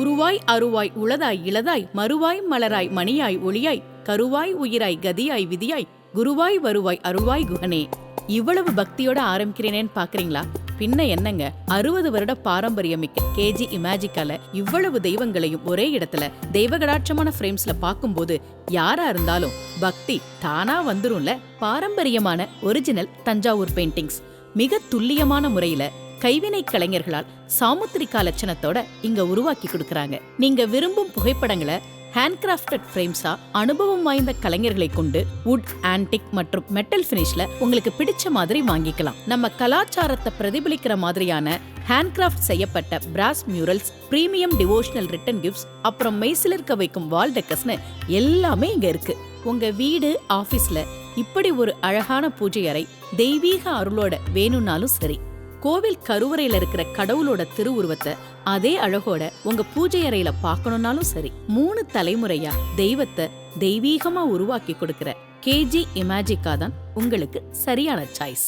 உருவாய் அருவாய் உளதாய் இளதாய் மறுவாய் மலராய் மணியாய் ஒளியாய் கருவாய் உயிராய் கதியாய் விதியாய் குருவாய் வருவாய் அருள்வாய் குகனே. இவ்வளவு பக்தியோட ஆரம்பிக்கிறேனேன்னு பாக்குறீங்களா? பின்ன என்னங்க, 60 வருட பாரம்பரியமிக்க கேஜி இமேஜிக்கால இவ்வளவு தெய்வங்களையும் ஒரே இடத்துல தெய்வகடாட்சமான ஃப்ரேம்ஸ்ல பார்க்கும்போது யாரா இருந்தாலும் பக்தி தானா வந்துரும்ல. பாரம்பரியமான ஒரிஜினல் தஞ்சாவூர் பெயிண்டிங்ஸ் மிக துல்லியமான முறையில கைவினை கலைஞர்களால் சாமுத்திரிகா லட்சணத்தோட இங்க உருவாக்கி கொடுக்கறாங்க. நீங்க விரும்பும் புகைப்படங்களை ஹேண்ட்கிராஃப்டட் ஃப்ரேம்ஸா அனுபவம் வாய்ந்த கலைஞர்களை கொண்டு வுட், ஆன்டிக் மற்றும் மெட்டல் ஃபினிஷ்ல உங்களுக்கு பிடிச்ச மாதிரி வாங்கிக்கலாம். நம்ம கலாச்சாரத்தை பிரதிபலிக்கிற மாதிரியான ஹேண்ட்கிராஃப்ட் செய்யப்பட்ட brass murals, premium devotional return gifts, அப்புறம் மெய்சிலிருக்க வைக்கும் வால் டெக்கர்ஸ்னு எல்லாமே இங்க இருக்கு. உங்க வீடு, ஆபீஸ்ல இப்படி ஒரு அழகான பூஜை அறை தெய்வீக அருளோட வேணும்னாலும் சரி, கோவில் கருவறையில இருக்கிற கடவுளோட திருவுருவத்தை அதே அழகோட உங்க பூஜை அறையில பார்க்கணும்னாலும் சரி, 3 தலைமுறையா தெய்வத்தை தெய்வீகமா உருவாக்கி கொடுக்கிற கேஜி இமேஜிக்கா தான் உங்களுக்கு சரியான சாய்ஸ்.